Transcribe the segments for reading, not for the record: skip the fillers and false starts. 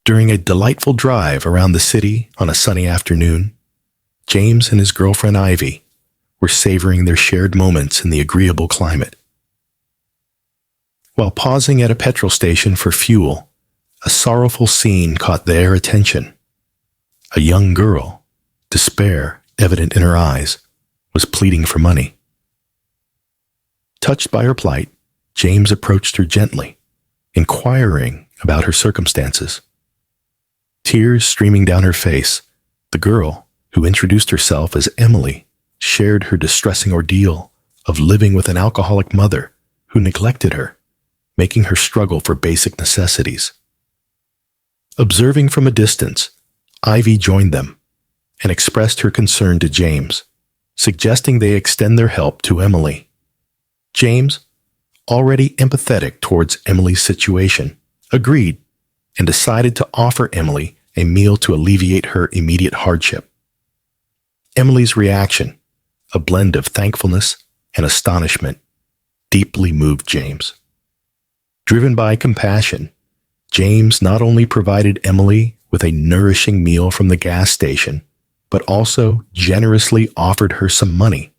During a delightful drive around the city on a sunny afternoon, James and his girlfriend Ivy were savoring their shared moments in the agreeable climate. While pausing at a petrol station for fuel, a sorrowful scene caught their attention. A young girl, despair evident in her eyes, was pleading for money. Touched by her plight, James approached her gently, inquiring about her circumstances. Tears streaming down her face, the girl, who introduced herself as Emily, shared her distressing ordeal of living with an alcoholic mother who neglected her, making her struggle for basic necessities. Observing from a distance, Ivy joined them and expressed her concern to James, suggesting they extend their help to Emily. James, already empathetic towards Emily's situation, agreed and decided to offer Emily a meal to alleviate her immediate hardship. Emily's reaction, a blend of thankfulness and astonishment, deeply moved James. Driven by compassion, James not only provided Emily with a nourishing meal from the gas station, but also generously offered her some money,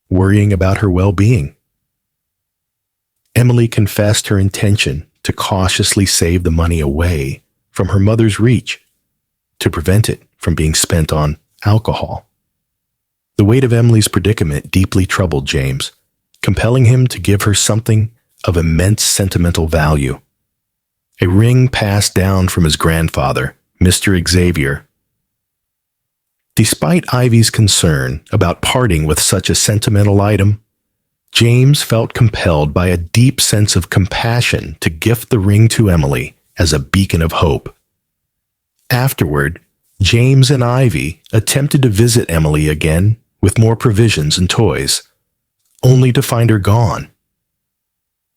worrying about her well-being. Emily confessed her intention to cautiously save the money away from her mother's reach to prevent it from being spent on alcohol. The weight of Emily's predicament deeply troubled James, compelling him to give her something of immense sentimental value. A ring passed down from his grandfather, Mr. Xavier. Despite Ivy's concern about parting with such a sentimental item, James felt compelled by a deep sense of compassion to gift the ring to Emily as a beacon of hope. Afterward, James and Ivy attempted to visit Emily again with more provisions and toys, only to find her gone.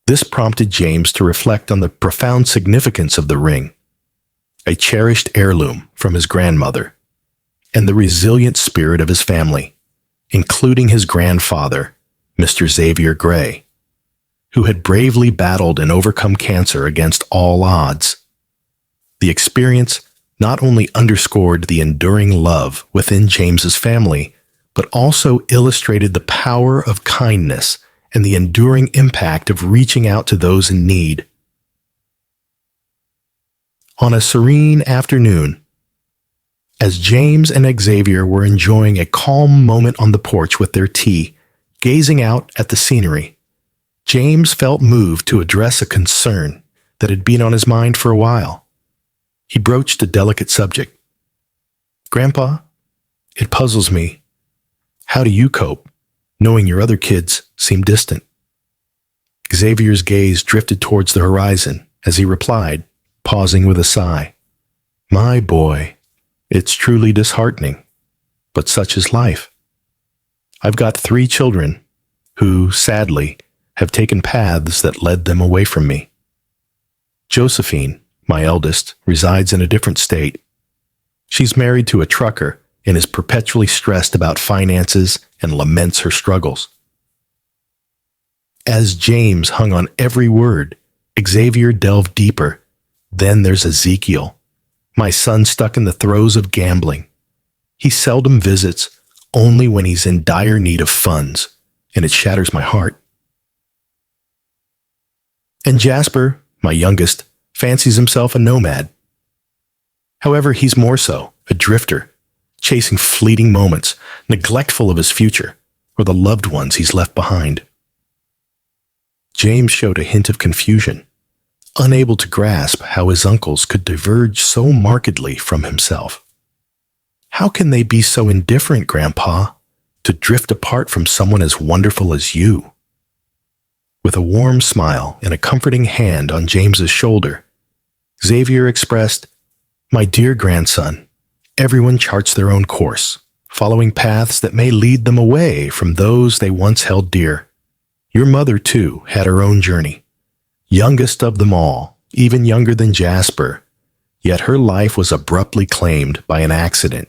This prompted James to reflect on the profound significance of the ring, a cherished heirloom from his grandmother, and the resilient spirit of his family, including his grandfather, Mr. Xavier Gray, who had bravely battled and overcome cancer against all odds. The experience not only underscored the enduring love within James's family, but also illustrated the power of kindness and the enduring impact of reaching out to those in need. On a serene afternoon, as James and Xavier were enjoying a calm moment on the porch with their tea, gazing out at the scenery, James felt moved to address a concern that had been on his mind for a while. He broached a delicate subject. "Grandpa, it puzzles me. How do you cope, knowing your other kids seem distant?" Xavier's gaze drifted towards the horizon as he replied, pausing with a sigh. "My boy, it's truly disheartening, but such is life. I've got 3 children who, sadly, have taken paths that led them away from me. Josephine, my eldest, resides in a different state. She's married to a trucker and is perpetually stressed about finances and laments her struggles." As James hung on every word, Xavier delved deeper. "Then there's Ezekiel, my son stuck in the throes of gambling. He seldom visits, only when he's in dire need of funds, and it shatters my heart. And Jasper, my youngest, fancies himself a nomad. However, he's more so, a drifter, chasing fleeting moments, neglectful of his future or the loved ones he's left behind." James showed a hint of confusion, unable to grasp how his uncles could diverge so markedly from himself. "How can they be so indifferent, Grandpa, to drift apart from someone as wonderful as you?" With a warm smile and a comforting hand on James's shoulder, Xavier expressed, "My dear grandson, everyone charts their own course, following paths that may lead them away from those they once held dear. Your mother, too, had her own journey, youngest of them all, even younger than Jasper, yet her life was abruptly claimed by an accident.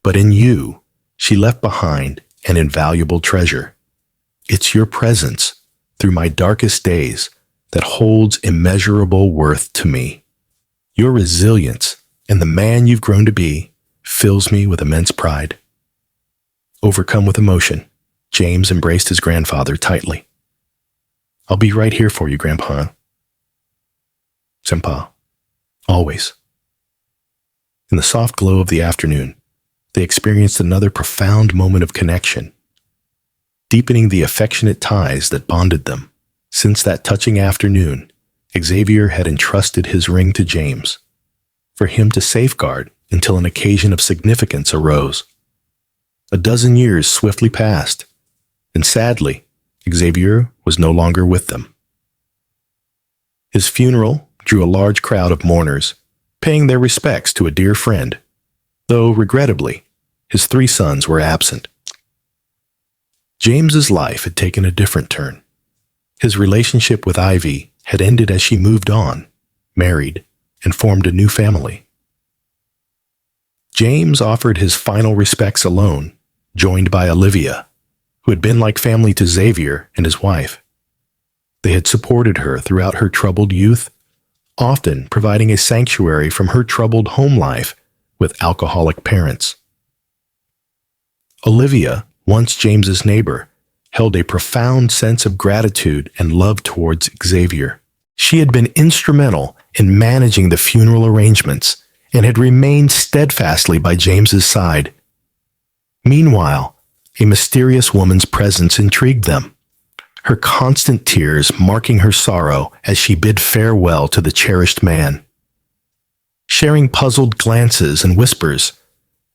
But in you, she left behind an invaluable treasure. It's your presence, through my darkest days, that holds immeasurable worth to me. Your resilience and the man you've grown to be fills me with immense pride." Overcome with emotion, James embraced his grandfather tightly. "I'll be right here for you, Grandpa." "Senpa, always." In the soft glow of the afternoon, they experienced another profound moment of connection, deepening the affectionate ties that bonded them. Since that touching afternoon, Xavier had entrusted his ring to James, for him to safeguard until an occasion of significance arose. A dozen years swiftly passed, and sadly, Xavier was no longer with them. His funeral drew a large crowd of mourners, paying their respects to a dear friend, though regrettably, his 3 sons were absent. James's life had taken a different turn. His relationship with Ivy had ended as she moved on, married, and formed a new family. James offered his final respects alone, joined by Olivia, who had been like family to Xavier and his wife. They had supported her throughout her troubled youth, often providing a sanctuary from her troubled home life with alcoholic parents. Olivia, once James's neighbor, held a profound sense of gratitude and love towards Xavier. She had been instrumental in managing the funeral arrangements and had remained steadfastly by James's side. Meanwhile, a mysterious woman's presence intrigued them, her constant tears marking her sorrow as she bid farewell to the cherished man. Sharing puzzled glances and whispers,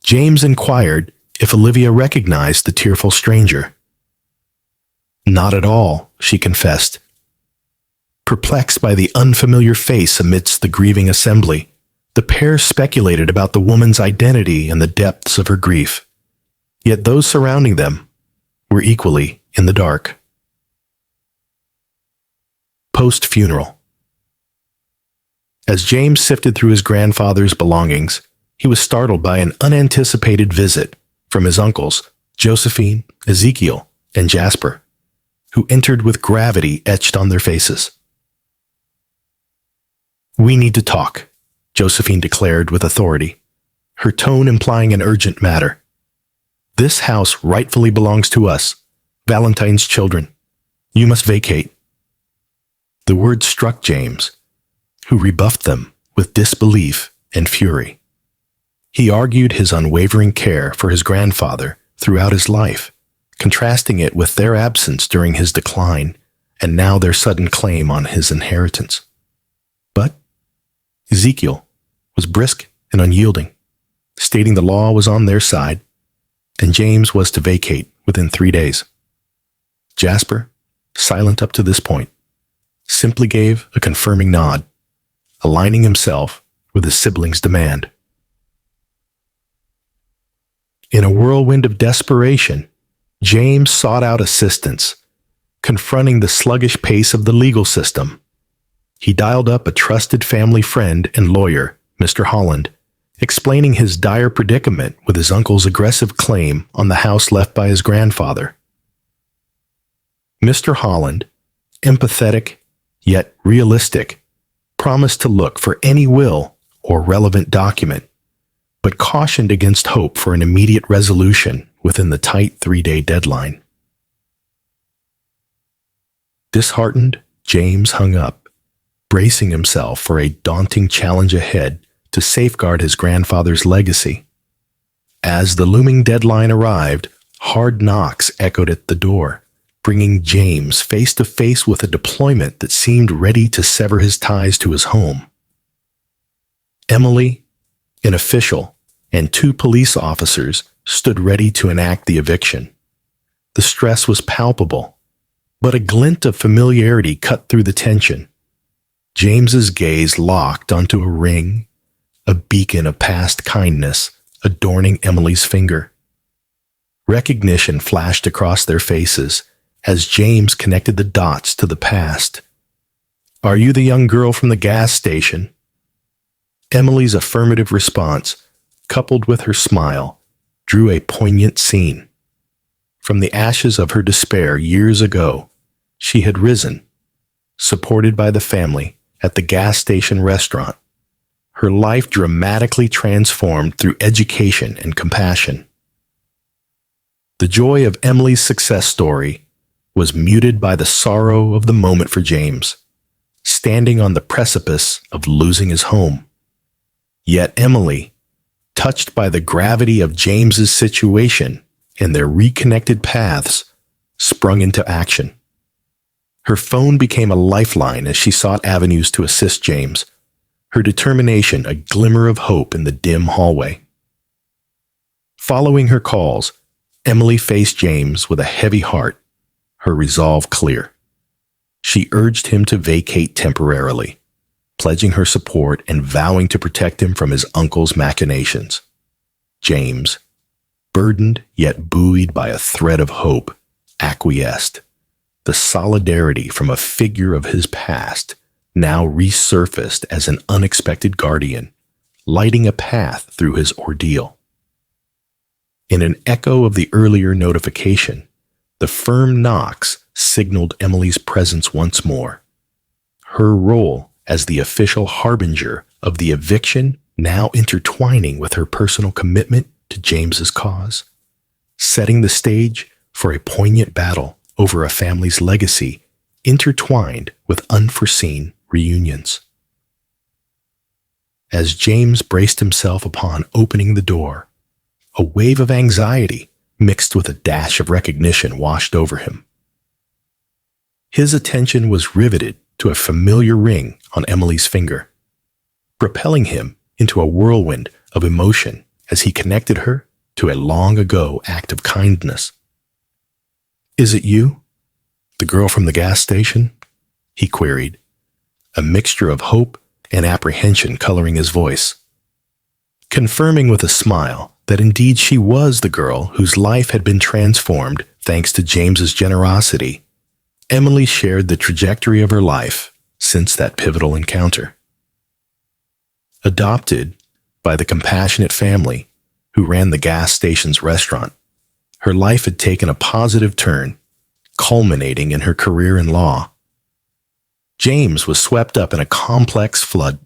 James inquired if Olivia recognized the tearful stranger. "Not at all," she confessed. Perplexed by the unfamiliar face amidst the grieving assembly, the pair speculated about the woman's identity and the depths of her grief. Yet those surrounding them were equally in the dark. Post-funeral. As James sifted through his grandfather's belongings, he was startled by an unanticipated visit from his uncles, Josephine, Ezekiel, and Jasper, who entered with gravity etched on their faces. "We need to talk," Josephine declared with authority, her tone implying an urgent matter. "This house rightfully belongs to us, Valentine's children. You must vacate." The words struck James, who rebuffed them with disbelief and fury. He argued his unwavering care for his grandfather throughout his life, contrasting it with their absence during his decline and now their sudden claim on his inheritance. But Ezekiel was brisk and unyielding, stating the law was on their side, and James was to vacate within 3 days. Jasper, silent up to this point, simply gave a confirming nod, aligning himself with his siblings' demand. In a whirlwind of desperation, James sought out assistance, confronting the sluggish pace of the legal system. He dialed up a trusted family friend and lawyer, Mr. Holland, explaining his dire predicament with his uncle's aggressive claim on the house left by his grandfather. Mr. Holland, empathetic yet realistic, promised to look for any will or relevant document, but cautioned against hope for an immediate resolution within the tight 3-day deadline. Disheartened, James hung up, bracing himself for a daunting challenge ahead to safeguard his grandfather's legacy. As the looming deadline arrived, hard knocks echoed at the door, bringing James face to face with a deployment that seemed ready to sever his ties to his home. Emily, an official, and 2 police officers stood ready to enact the eviction. The stress was palpable, but a glint of familiarity cut through the tension. James's gaze locked onto a ring, a beacon of past kindness adorning Emily's finger. Recognition flashed across their faces as James connected the dots to the past. "Are you the young girl from the gas station?" Emily's affirmative response, coupled with her smile, drew a poignant scene. From the ashes of her despair years ago, she had risen, supported by the family, at the gas station restaurant, her life dramatically transformed through education and compassion. The joy of Emily's success story was muted by the sorrow of the moment for James, standing on the precipice of losing his home. Yet Emily, touched by the gravity of James's situation and their reconnected paths, sprung into action. Her phone became a lifeline as she sought avenues to assist James, her determination a glimmer of hope in the dim hallway. Following her calls, Emily faced James with a heavy heart, her resolve clear. She urged him to vacate temporarily, pledging her support and vowing to protect him from his uncle's machinations. James, burdened yet buoyed by a thread of hope, acquiesced. The solidarity from a figure of his past now resurfaced as an unexpected guardian, lighting a path through his ordeal. In an echo of the earlier notification, the firm knocks signaled Emily's presence once more. Her role as the official harbinger of the eviction now intertwining with her personal commitment to James's cause, setting the stage for a poignant battle over a family's legacy intertwined with unforeseen reunions. As James braced himself upon opening the door, a wave of anxiety mixed with a dash of recognition washed over him. His attention was riveted to a familiar ring on Emily's finger, propelling him into a whirlwind of emotion as he connected her to a long-ago act of kindness. "Is it you? The girl from the gas station?" he queried, a mixture of hope and apprehension coloring his voice. Confirming with a smile that indeed she was the girl whose life had been transformed thanks to James's generosity, Emily shared the trajectory of her life since that pivotal encounter. Adopted by the compassionate family who ran the gas station's restaurant, her life had taken a positive turn, culminating in her career in law. James was swept up in a complex flood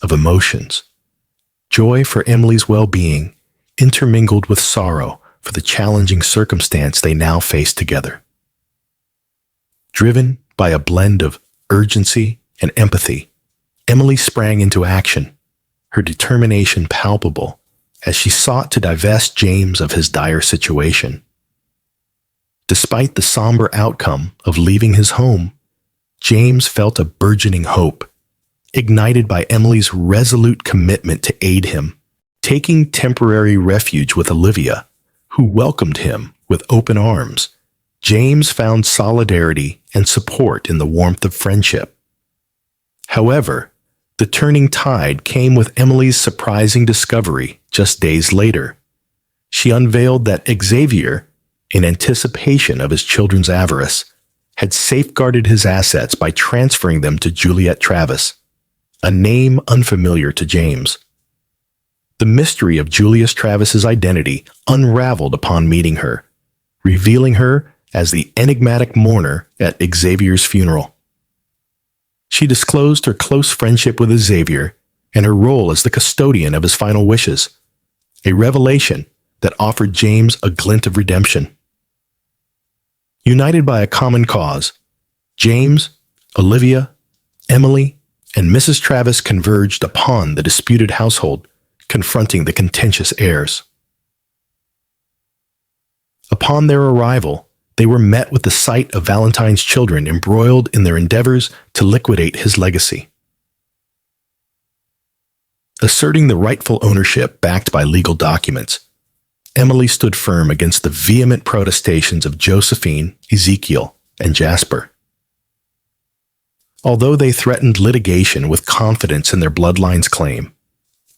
of emotions. Joy for Emily's well-being intermingled with sorrow for the challenging circumstance they now faced together. Driven by a blend of urgency and empathy, Emily sprang into action, her determination palpable as she sought to divest James of his dire situation. Despite the somber outcome of leaving his home, James felt a burgeoning hope, ignited by Emily's resolute commitment to aid him. Taking temporary refuge with Olivia, who welcomed him with open arms, James found solidarity and support in the warmth of friendship. However, the turning tide came with Emily's surprising discovery just days later. She unveiled that Xavier, in anticipation of his children's avarice, had safeguarded his assets by transferring them to Juliet Travis, a name unfamiliar to James. The mystery of Julius Travis's identity unraveled upon meeting her, revealing her as the enigmatic mourner at Xavier's funeral. She disclosed her close friendship with Xavier and her role as the custodian of his final wishes, a revelation that offered James a glint of redemption. United by a common cause, James, Olivia, Emily, and Mrs. Travis converged upon the disputed household, confronting the contentious heirs. Upon their arrival, they were met with the sight of Valentine's children embroiled in their endeavors to liquidate his legacy. Asserting the rightful ownership backed by legal documents, Emily stood firm against the vehement protestations of Josephine, Ezekiel, and Jasper. Although they threatened litigation with confidence in their bloodline's claim,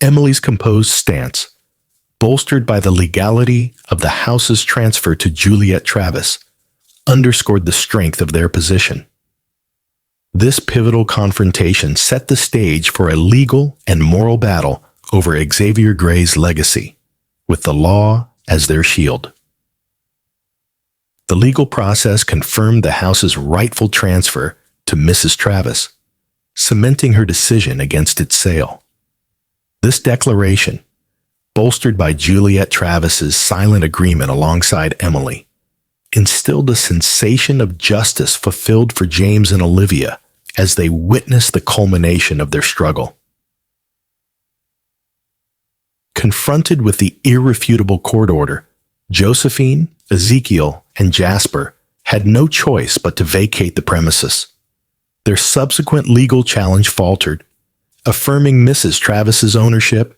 Emily's composed stance, bolstered by the legality of the house's transfer to Juliet Travis, underscored the strength of their position. This pivotal confrontation set the stage for a legal and moral battle over Xavier Gray's legacy, with the law as their shield. The legal process confirmed the house's rightful transfer to Mrs. Travis, cementing her decision against its sale. This declaration, bolstered by Juliet Travis's silent agreement alongside Emily, instilled a sensation of justice fulfilled for James and Olivia as they witnessed the culmination of their struggle. Confronted with the irrefutable court order, Josephine, Ezekiel, and Jasper had no choice but to vacate the premises. Their subsequent legal challenge faltered, affirming Mrs. Travis's ownership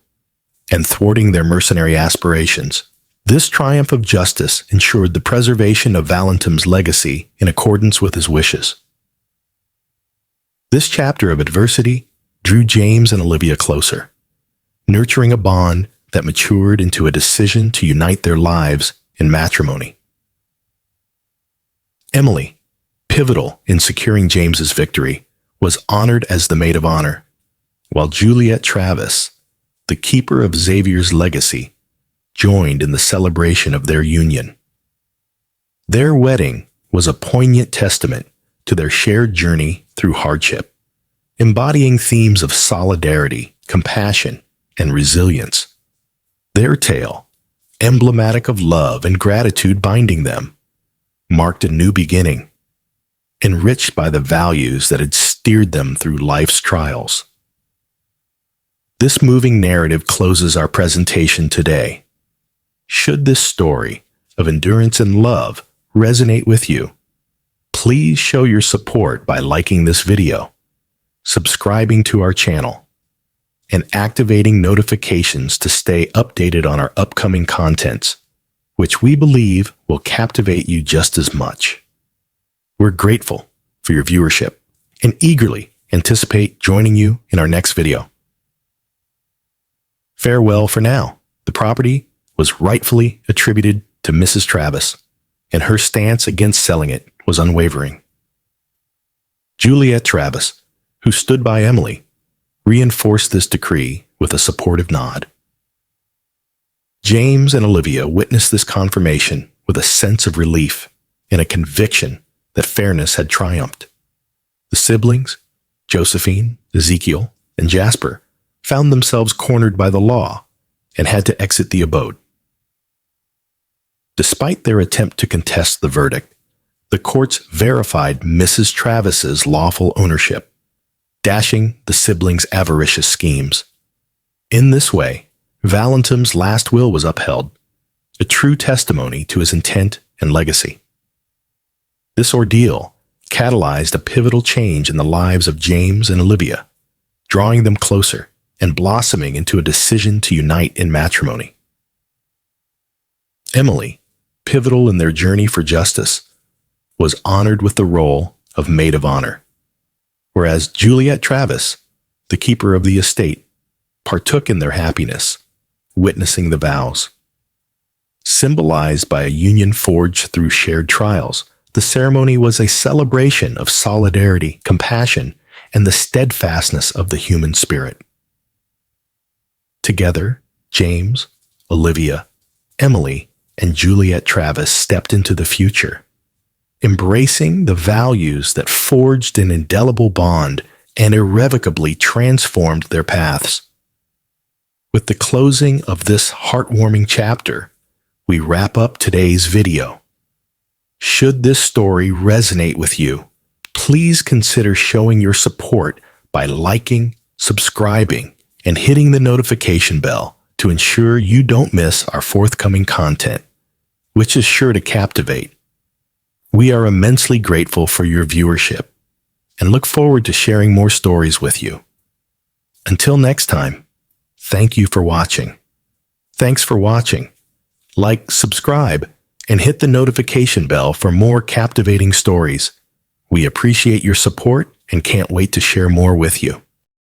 and thwarting their mercenary aspirations. This triumph of justice ensured the preservation of Valentin's legacy in accordance with his wishes. This chapter of adversity drew James and Olivia closer, nurturing a bond that matured into a decision to unite their lives in matrimony. Emily, pivotal in securing James's victory, was honored as the maid of honor, while Juliet Travis, the keeper of Xavier's legacy, joined in the celebration of their union. Their wedding was a poignant testament to their shared journey through hardship, embodying themes of solidarity, compassion, and resilience. Their tale, emblematic of love and gratitude binding them, marked a new beginning, enriched by the values that had steered them through life's trials. This moving narrative closes our presentation today. Should this story of endurance and love resonate with you, please show your support by liking this video, subscribing to our channel, and activating notifications to stay updated on our upcoming contents, which we believe will captivate you just as much. We're grateful for your viewership and eagerly anticipate joining you in our next video. Farewell for now. The property was rightfully attributed to Mrs. Travis, and her stance against selling it was unwavering. Juliet Travis, who stood by Emily, reinforced this decree with a supportive nod. James and Olivia witnessed this confirmation with a sense of relief and a conviction that fairness had triumphed. The siblings, Josephine, Ezekiel, and Jasper, found themselves cornered by the law and had to exit the abode. Despite their attempt to contest the verdict, the courts verified Mrs. Travis's lawful ownership, dashing the siblings' avaricious schemes. In this way, Valentin's last will was upheld, a true testimony to his intent and legacy. This ordeal catalyzed a pivotal change in the lives of James and Olivia, drawing them closer and blossoming into a decision to unite in matrimony. Emily, pivotal in their journey for justice, was honored with the role of maid of honor, whereas Juliet Travis, the keeper of the estate, partook in their happiness, witnessing the vows. Symbolized by a union forged through shared trials, the ceremony was a celebration of solidarity, compassion, and the steadfastness of the human spirit. Together, James, Olivia, Emily, and Juliet Travis stepped into the future, embracing the values that forged an indelible bond and irrevocably transformed their paths. With the closing of this heartwarming chapter, we wrap up today's video. Should this story resonate with you, please consider showing your support by liking, subscribing, and hitting the notification bell to ensure you don't miss our forthcoming content, which is sure to captivate. We are immensely grateful for your viewership and look forward to sharing more stories with you. Until next time, thank you for watching. Thanks for watching. Like, subscribe, and hit the notification bell for more captivating stories. We appreciate your support and can't wait to share more with you.